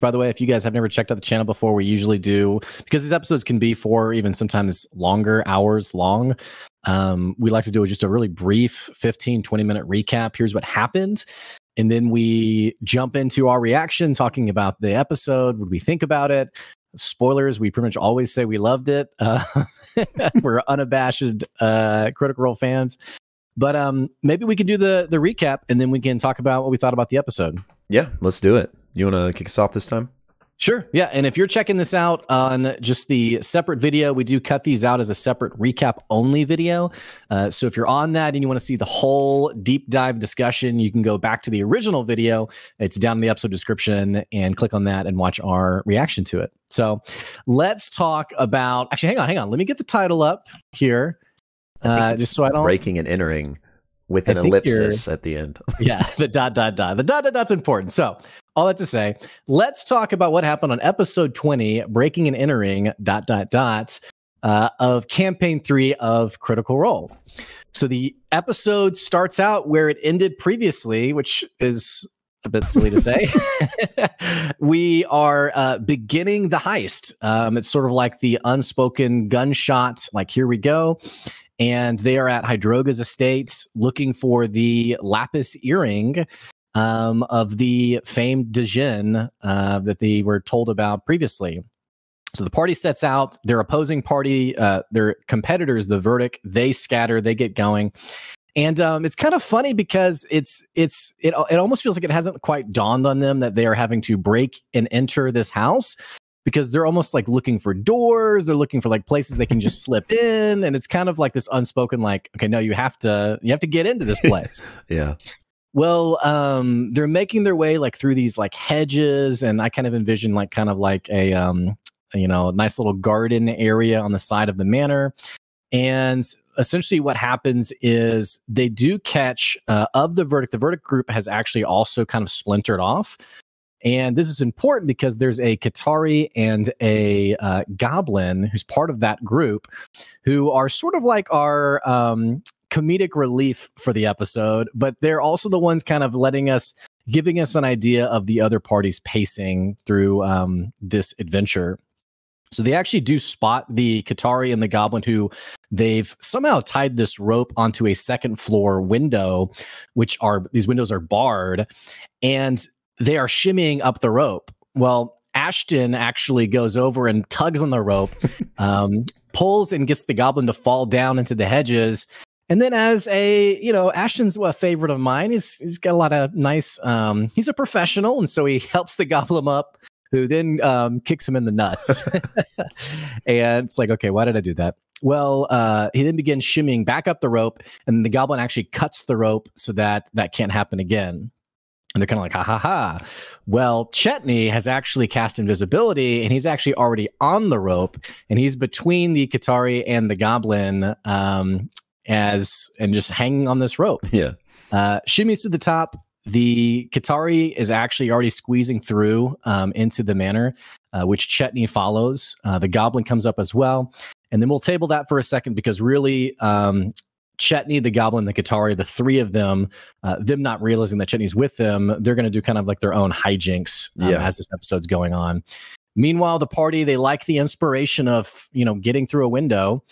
By the way, if you guys have never checked out the channel before, we usually do, because these episodes can be 4, even sometimes longer, hours long. We like to do just a really brief 15, 20-minute recap. Here's what happened. And then we jump into our reaction, talking about the episode, what we think about it. Spoilers, we pretty much always say we loved it. We're unabashed Critical Role fans. But maybe we can do the recap, and then we can talk about what we thought about the episode. Yeah, let's do it. You want to kick us off this time? Sure. Yeah. And if you're checking this out on just the separate video, we do cut these out as a separate recap only video. So if you're on that and you want to see the whole deep dive discussion, you can go back to the original video. It's down in the episode description, and click on that and watch our reaction to it. So let's talk about, actually, hang on. Let me get the title up here. Just so I don't breaking and entering with an ellipsis at the end. Yeah, the dot. The dot's important. So all that to say, let's talk about what happened on episode 20, breaking and entering ... of campaign 3 of Critical Role. So the episode starts out where it ended previously, which is a bit silly to say. We are beginning the heist. It's sort of like the unspoken gunshot, like, here we go. And they are at Hydroga's estate looking for the lapis earring of the famed Djinn that they were told about previously. So the party sets out. Their opposing party, their competitors, the Verdict, they scatter, they get going. And it's kind of funny because it almost feels like it hasn't quite dawned on them that they are having to break and enter this house, because they're almost like looking for doors. They're looking for like places they can just slip in. And it's kind of like this unspoken, like, okay, no, you have to get into this place. Yeah. Well, they're making their way like through these like hedges, and I kind of envision like kind of like a nice little garden area on the side of the manor. And essentially what happens is they do catch of the Verdict. The Verdict group has actually also kind of splintered off. And this is important because there's a Qatari and a goblin who's part of that group, who are sort of like our comedic relief for the episode, but they're also the ones kind of giving us an idea of the other party's pacing through this adventure. So they actually do spot the Qatari and the goblin, who they've somehow tied this rope onto a second floor window, these windows are barred, and they are shimmying up the rope. Well, Ashton actually goes over and tugs on the rope, pulls and gets the goblin to fall down into the hedges. And then Ashton's a favorite of mine. He's got a lot of nice, he's a professional. And so he helps the goblin up, who then kicks him in the nuts. And it's like, okay, why did I do that? Well, he then begins shimmying back up the rope, and the goblin actually cuts the rope so that can't happen again. And they're kind of like, ha, ha, ha. Well, Chetney has actually cast invisibility, and he's actually already on the rope, and he's between the Qatari and the goblin and just hanging on this rope. Yeah. Shimmies to the top. The Qatari is actually already squeezing through into the manor, which Chetney follows. The goblin comes up as well. And then we'll table that for a second, because really, Chetney, the goblin, the Qatari, the three of them, them not realizing that Chetney's with them, they're going to do kind of like their own hijinks as this episode's going on. Meanwhile, the party, they like the inspiration of, getting through a window.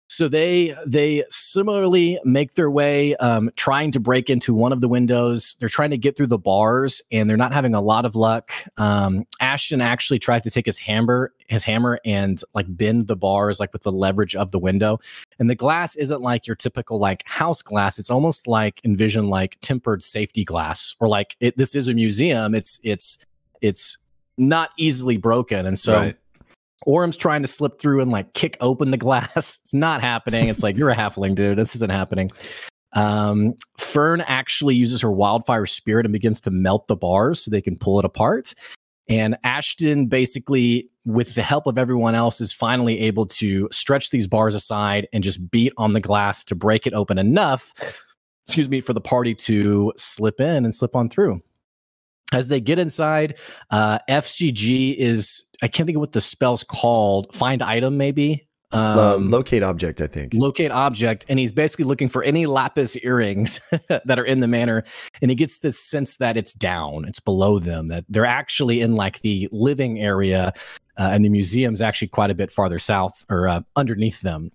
So they similarly make their way, trying to break into one of the windows. They're trying to get through the bars, and they're not having a lot of luck. Ashton actually tries to take his hammer and like bend the bars, like with the leverage of the window. And the glass isn't like your typical like house glass. It's almost like envision like tempered safety glass, or like this is a museum. It's not easily broken, and so. Right. Orm's trying to slip through and like kick open the glass. It's not happening. It's like, you're a halfling, dude. This isn't happening. Fern actually uses her wildfire spirit and begins to melt the bars so they can pull it apart. And Ashton, basically, with the help of everyone else, is finally able to stretch these bars aside and just beat on the glass to break it open enough, for the party to slip in and slip on through. As they get inside, FCG is, I can't think of what the spell's called, find item maybe, Locate object, I think. Locate object, and he's basically looking for any lapis earrings that are in the manor, and he gets this sense that it's down, it's below them, that they're actually in like the living area, and the museum's actually quite a bit farther south or underneath them.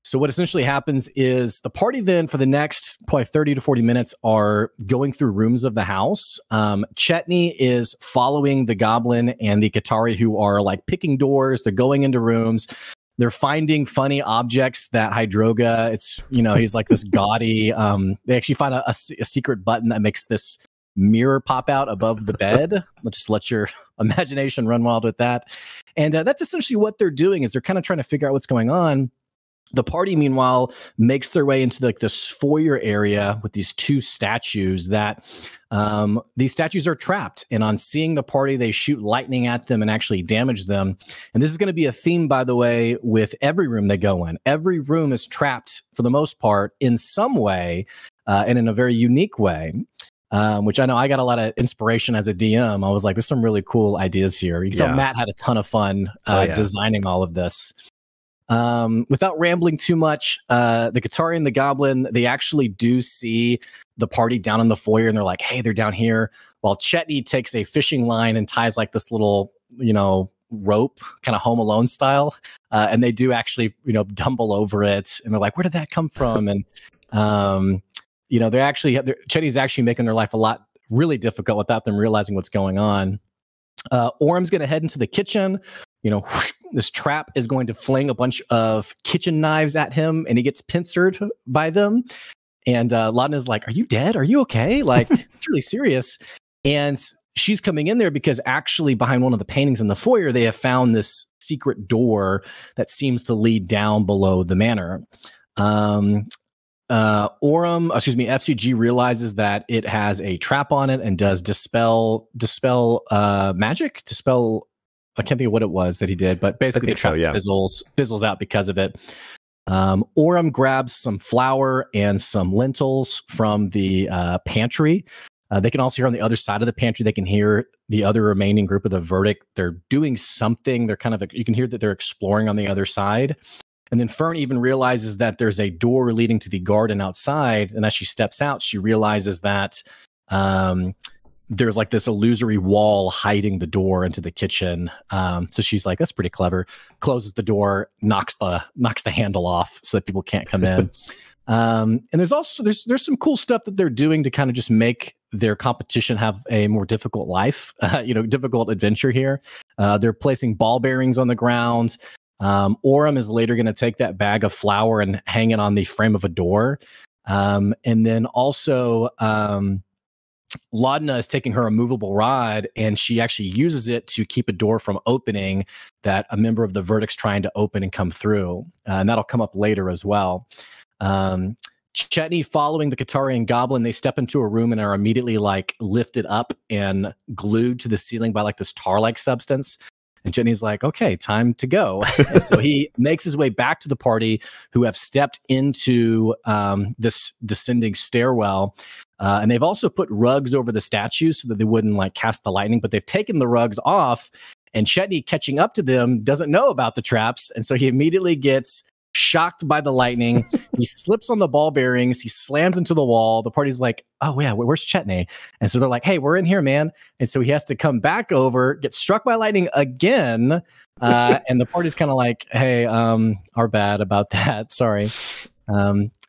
So what essentially happens is the party then for the next probably 30 to 40 minutes are going through rooms of the house. Chetney is following the goblin and the Qatari who are like picking doors. They're going into rooms. They're finding funny objects that Hydroga, it's, you know, he's like this gaudy, they actually find a secret button that makes this mirror pop out above the bed. Just let your imagination run wild with that. And that's essentially what they're doing, is they're kind of trying to figure out what's going on. The party, meanwhile, makes their way into like this foyer area with these two statues that these statues are trapped. And on seeing the party, they shoot lightning at them and actually damage them. And this is going to be a theme, by the way, with every room they go in. Every room is trapped for the most part in some way and in a very unique way. Which I know I got a lot of inspiration as a DM. I was like, there's some really cool ideas here. You can tell Matt had a ton of fun designing all of this. Without rambling too much, the Qatari and the Goblin, they actually do see the party down in the foyer, and they're like, hey, they're down here. While Chetney takes a fishing line and ties like this little, you know, rope, kind of Home Alone style. And they do actually, you know, tumble over it, and they're like, where did that come from? And, you know, Chetney's actually making their life a lot really difficult without them realizing what's going on. Orm's going to head into the kitchen. You know, this trap is going to fling a bunch of kitchen knives at him, and he gets pincered by them. And Laudna's like, are you dead? Are you okay? Like, it's really serious. And she's coming in there because actually behind one of the paintings in the foyer, they have found this secret door that seems to lead down below the manor. FCG realizes that it has a trap on it and does dispel magic. I can't think of what it was that he did, but basically the trap fizzles out because of it. Orem grabs some flour and some lentils from the pantry. They can also hear on the other side of the pantry, they can hear the other remaining group of the verdict. They're doing something. They're you can hear that they're exploring on the other side. And then Fern even realizes that there's a door leading to the garden outside. And as she steps out, she realizes that there's like this illusory wall hiding the door into the kitchen. So she's like, that's pretty clever. Closes the door, knocks the handle off so that people can't come in. And there's also there's some cool stuff that they're doing to kind of just make their competition have a more difficult life, difficult adventure here. They're placing ball bearings on the ground. Orem is later going to take that bag of flour and hang it on the frame of a door. And then also Laudna is taking her immovable rod, and she actually uses it to keep a door from opening that a member of the verdict's trying to open and come through. And that'll come up later as well. Chetney, following the Qatari and Goblin, they step into a room and are immediately like lifted up and glued to the ceiling by like this tar-like substance. And Jenny's like, okay, time to go. So he makes his way back to the party, who have stepped into this descending stairwell. And they've also put rugs over the statues so that they wouldn't like cast the lightning, but they've taken the rugs off, and Chetney, catching up to them, doesn't know about the traps. And so he immediately gets shocked by the lightning. He slips on the ball bearings. He slams into the wall. The party's like, oh yeah, where's Chetney? And so they're like, hey, we're in here, man. And so he has to come back over, get struck by lightning again. And the party's kind of like, hey, our bad about that. Sorry.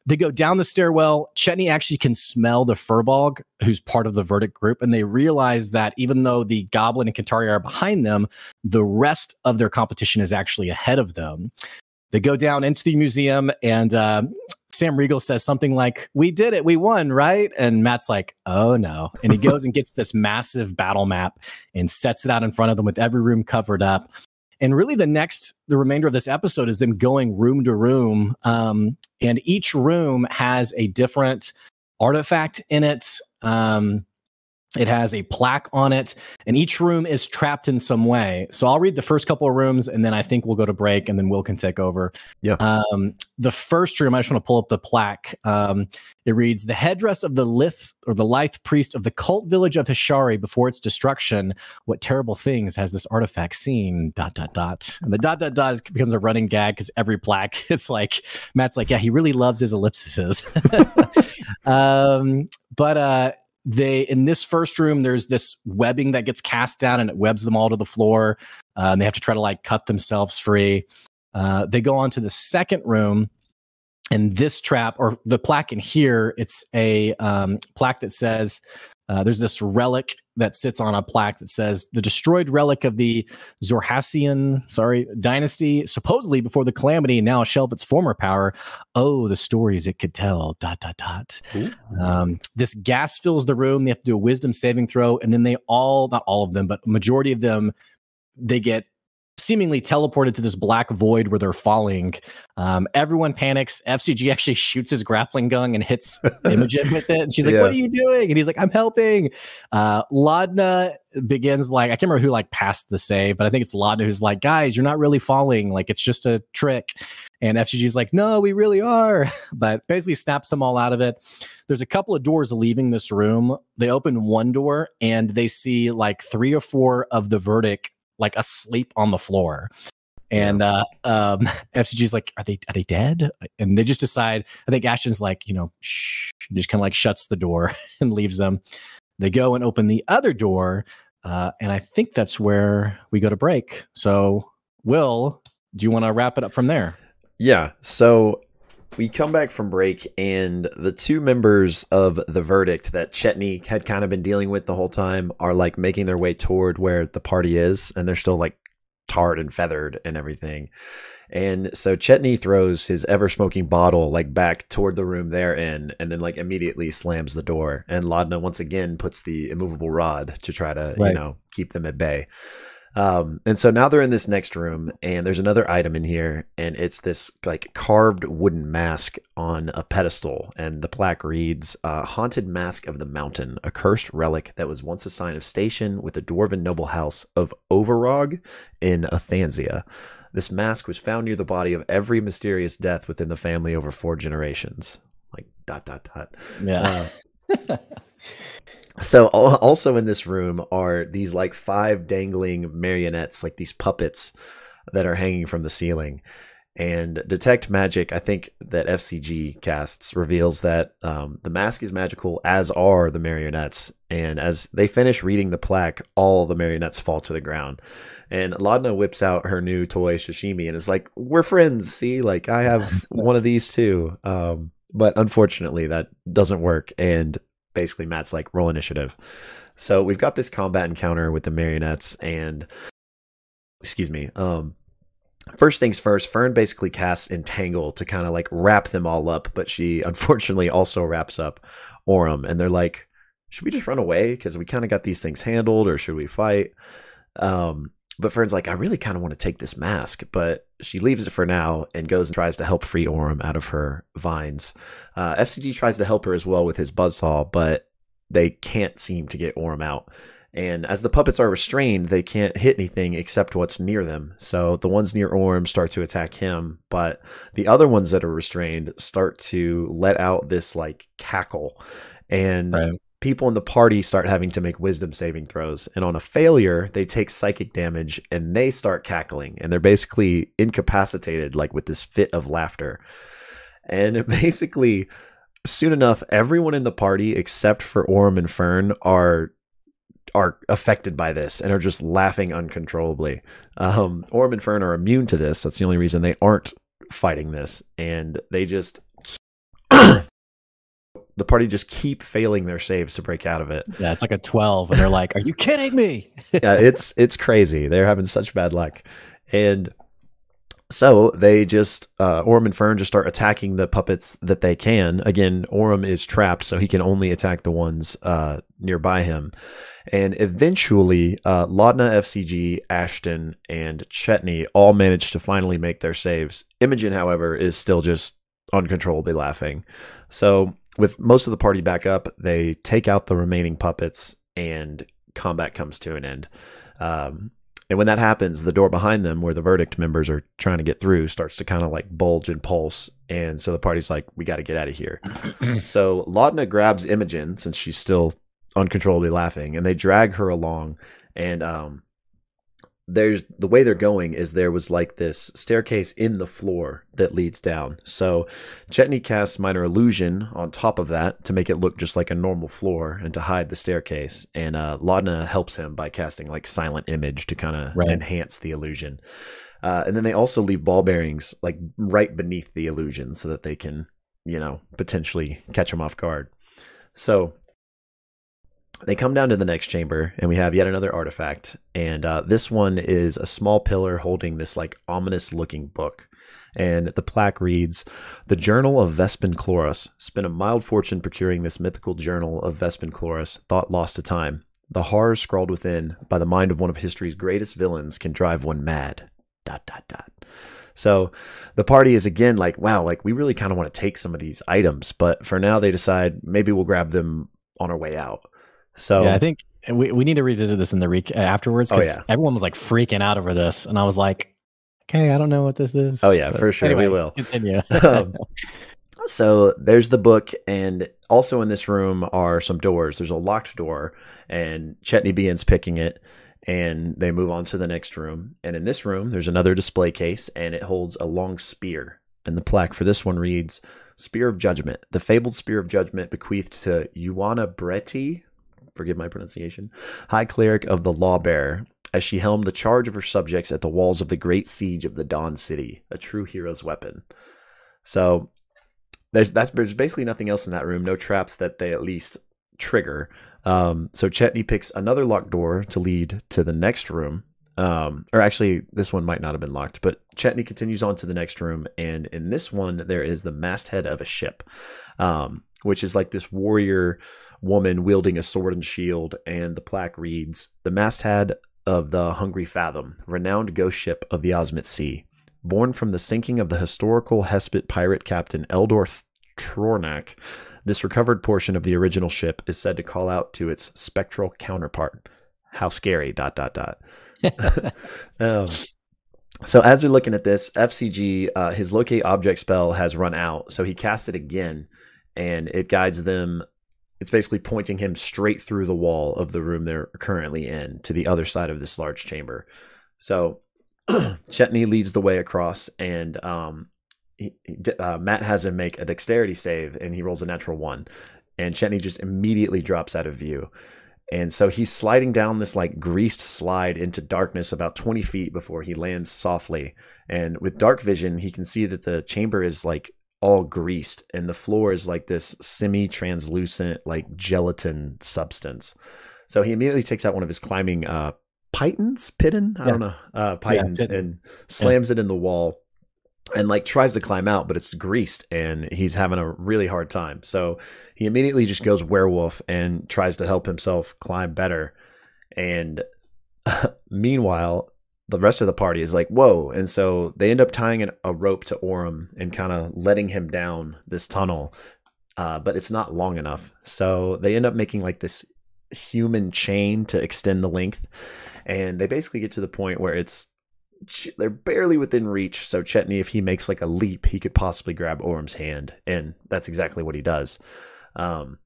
They go down the stairwell. Chetney actually can smell the Furbog, who's part of the verdict group. And they realize that even though the Goblin and Qatari are behind them, the rest of their competition is actually ahead of them. They go down into the museum, and Sam Riegel says something like, we did it, we won, right? And Matt's like, oh no. And he goes and gets this massive battle map and sets it out in front of them with every room covered up. And really the remainder of this episode is them going room to room. And each room has a different artifact in it. It has a plaque on it, and each room is trapped in some way. So I'll read the first couple of rooms, and then I think we'll go to break, and then Will can take over. Yeah. The first room, I just want to pull up the plaque. It reads, "The headdress of the lithe priest of the cult village of Hishari before its destruction. What terrible things has this artifact seen? ... And the ... becomes a running gag because every plaque, it's like Matt's like, yeah, he really loves his ellipses. They, in this first room, there's this webbing that gets cast down and it webs them all to the floor. And they have to try to like cut themselves free. They go on to the second room, and this trap, or the plaque in here, it's a plaque that says, there's this relic that sits on a plaque that says, the destroyed relic of the Zorhassian dynasty, supposedly before the calamity, now a shell of its former power. Oh, the stories it could tell, ... This gas fills the room. They have to do a wisdom saving throw. And then they all, not all of them, but majority of them, they get seemingly teleported to this black void where they're falling. Everyone panics. FCG actually shoots his grappling gun and hits Imogen with it. And she's like, what are you doing? And he's like, I'm helping. Laudna begins like, I can't remember who like passed the save, but I think it's Laudna who's like, guys, you're not really falling. Like, it's just a trick. And FCG's like, no, we really are. But basically snaps them all out of it. There's a couple of doors leaving this room. They open one door and they see like 3 or 4 of the verdict like asleep on the floor. And FCG's like, are they dead? And they just decide, I think Ashton's like, shh, just kind of like shuts the door and leaves them. They go and open the other door. And I think that's where we go to break. So Will, do you want to wrap it up from there? Yeah. So we come back from break, and the 2 members of the verdict that Chetney had kind of been dealing with the whole time are like making their way toward where the party is, and they're still like tarred and feathered and everything. And so Chetney throws his ever smoking bottle like back toward the room they're in, and then like immediately slams the door. And Laudna once again puts the immovable rod to try to, keep them at bay. And so now they're in this next room, and there's another item in here, and it's this like carved wooden mask on a pedestal, and the plaque reads, haunted mask of the mountain, a cursed relic that was once a sign of station with the dwarven noble house of Overog in Athansia. This mask was found near the body of every mysterious death within the family over 4 generations. Like ... Yeah. So also in this room are these like 5 dangling marionettes, like these puppets that are hanging from the ceiling. And Detect Magic, I think that FCG casts, reveals that the mask is magical, as are the marionettes. And as they finish reading the plaque, all the marionettes fall to the ground. And Laudna whips out her new toy Sashimi and is like, we're friends, see? Like, I have one of these too. But unfortunately, that doesn't work. And basically Matt's like, roll initiative. So we've got this combat encounter with the marionettes, and first things first, Fern basically casts Entangle to kind of like wrap them all up, but she unfortunately also wraps up Orem, and they're like, should we just run away because we kind of got these things handled, or should we fight? But Fern's like, I really kind of want to take this mask, but she leaves it for now and goes and tries to help free Orem out of her vines. FCG tries to help her as well with his buzzsaw, but they can't seem to get Orem out. And as the puppets are restrained, they can't hit anything except what's near them. So the ones near Orem start to attack him, but the other ones that are restrained start to let out this like cackle. And people in the party start having to make wisdom saving throws, and on a failure they take psychic damage and they start cackling, and they're basically incapacitated, like with this fit of laughter. And basically soon enough, everyone in the party except for Orem and Fern are affected by this and are just laughing uncontrollably. Orem and Fern are immune to this. That's the only reason they aren't fighting this, and they just the party just keep failing their saves to break out of it. Yeah, it's like a 12, and they're like, are you kidding me? Yeah, it's crazy. They're having such bad luck. And so they just, Orem and Fern just start attacking the puppets that they can. Again, Orem is trapped, so he can only attack the ones nearby him. And eventually, Laudna, FCG, Ashton, and Chetney all manage to finally make their saves. Imogen, however, is still just uncontrollably laughing. So with most of the party back up, they take out the remaining puppets, and combat comes to an end. And when that happens, the door behind them, where the verdict members are trying to get through, starts to kind of like bulge and pulse. And so the party's like, we got to get out of here. So Laudna grabs Imogen, since she's still uncontrollably laughing, and they drag her along. And there's the way they're going is there was like this staircase in the floor that leads down. So Chetney casts minor illusion on top of that to make it look just like a normal floor and to hide the staircase. And Laudna helps him by casting like silent image to kind of enhance the illusion. And then they also leave ball bearings like right beneath the illusion so that they can, you know, potentially catch him off guard. So they come down to the next chamber, and we have yet another artifact. And this one is a small pillar holding this like ominous-looking book. And the plaque reads, "The Journal of Vespin Chloros. Spent a mild fortune procuring this mythical journal of Vespin Chloros. Thought lost to time. The horrors scrawled within by the mind of one of history's greatest villains can drive one mad. ... So the party is again like, wow, like we really kind of want to take some of these items, but for now they decide maybe we'll grab them on our way out. So yeah, I think we need to revisit this in the afterwards, because everyone was like freaking out over this, and I was like, okay, I don't know what this is. Oh yeah, but for sure, anyway, we will. Continue. So there's the book, and also in this room are some doors. There's a locked door, and Chetney begins picking it, and they move on to the next room. And in this room, there's another display case, and it holds a long spear. And the plaque for this one reads, "Spear of Judgment. The fabled Spear of Judgment bequeathed to Ioana Breti, forgive my pronunciation, High Cleric of the Lawbearer, as she helmed the charge of her subjects at the walls of the great siege of the Dawn City, a true hero's weapon." So there's basically nothing else in that room, no traps that they at least trigger. So Chetney picks another locked door to lead to the next room. Or actually, this one might not have been locked, but Chetney continues on to the next room, and in this one, there is the masthead of a ship, which is like this warrior woman wielding a sword and shield, and the plaque reads, "The masthead of the Hungry Fathom, renowned ghost ship of the Osmit Sea. Born from the sinking of the historical Hespit pirate captain Eldor Trornak, this recovered portion of the original ship is said to call out to its spectral counterpart. How scary, ... So as we're looking at this, FCG, his locate object spell has run out, so he casts it again, and it guides them. It's basically pointing him straight through the wall of the room they're currently in to the other side of this large chamber. So Chetney leads the way across, and Matt has him make a dexterity save, and he rolls a natural 1. And Chetney just immediately drops out of view. And so he's sliding down this like greased slide into darkness about 20 feet before he lands softly. And with dark vision, he can see that the chamber is like all greased, and the floor is like this semi-translucent like gelatin substance. So he immediately takes out one of his climbing pitons, and slams it in the wall, and like tries to climb out, but it's greased, and he's having a really hard time. So he immediately just goes werewolf and tries to help himself climb better. And meanwhile, the rest of the party is like, whoa. And so they end up tying a rope to Orem and kind of letting him down this tunnel. But it's not long enough. So they end up making like this human chain to extend the length. And they basically get to the point where they're barely within reach. So Chetney, if he makes like a leap, he could possibly grab Orem's hand. And that's exactly what he does. And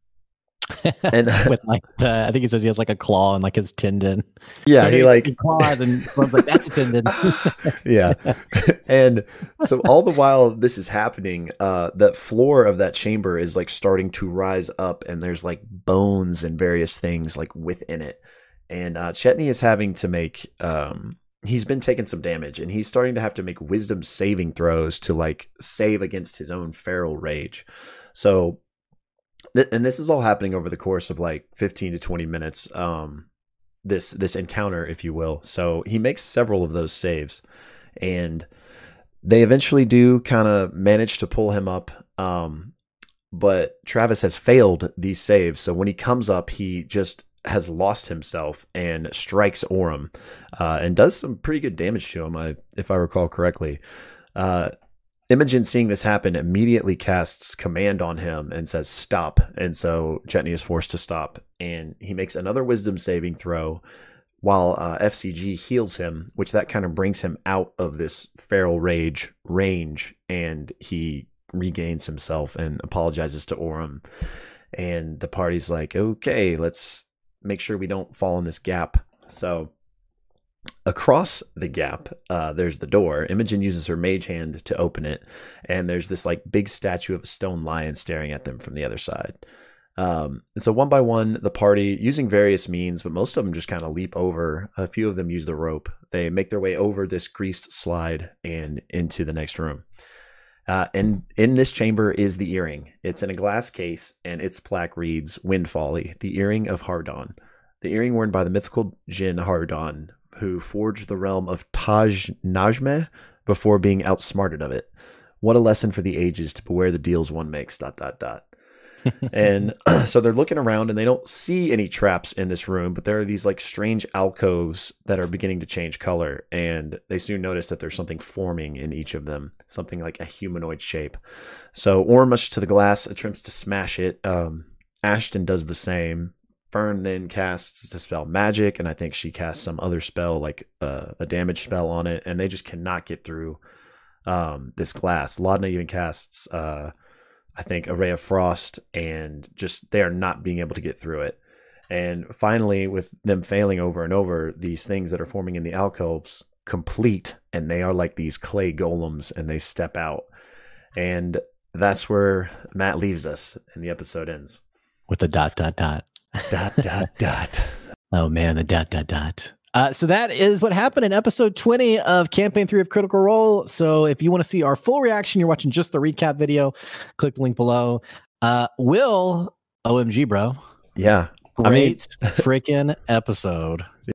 with like I think he says he has like a claw and like his tendon. Yeah, he like claws, and Orem's like, that's a tendon. Yeah. And so all the while this is happening, that floor of that chamber is like starting to rise up, and there's like bones and various things like within it. And Chetney is having to make he's been taking some damage, and he's starting to have to make wisdom saving throws to like save against his own feral rage. So and this is all happening over the course of like 15 to 20 minutes, this encounter, if you will. So he makes several of those saves, and they eventually do kind of manage to pull him up. But Travis has failed these saves. So when he comes up, he just has lost himself and strikes Orem, and does some pretty good damage to him, if I recall correctly. Imogen, seeing this happen, immediately casts command on him and says stop. And so Chetney is forced to stop. And he makes another wisdom saving throw while FCG heals him, which that kind of brings him out of this feral rage range. And he regains himself and apologizes to Orym. And the party's like, okay, let's make sure we don't fall in this gap. So across the gap, there's the door. Imogen uses her mage hand to open it, and there's this like big statue of a stone lion staring at them from the other side. And so one by one, the party, using various means, but most of them just kind of leap over. A few of them use the rope. They make their way over this greased slide and into the next room. And in this chamber is the earring. It's in a glass case, and its plaque reads, Wind Folly, the earring of Hardon. The earring worn by the mythical Jinn Hardon, who forged the realm of Taj Najmeh before being outsmarted of it. What a lesson for the ages to beware the deals one makes, ... And so they're looking around and they don't see any traps in this room, but there are these like strange alcoves that are beginning to change color. And they soon notice that there's something forming in each of them, something like a humanoid shape. So Orym rushes to the glass, attempts to smash it. Ashton does the same. Fern then casts Dispel Magic, and I think she casts some other spell, like a damage spell on it, and they just cannot get through this glass. Laudna even casts, I think, a Ray of Frost, and just they are not being able to get through it. And finally, with them failing over and over, these things that are forming in the alcoves complete, and they are like these clay golems, and they step out. And that's where Matt leaves us, and the episode ends. With a ... Oh man, the ... So that is what happened in episode 20 of Campaign 3 of Critical Role. So if you want to see our full reaction, you're watching just the recap video, click the link below. Will, OMG, bro. Yeah. Great freaking episode.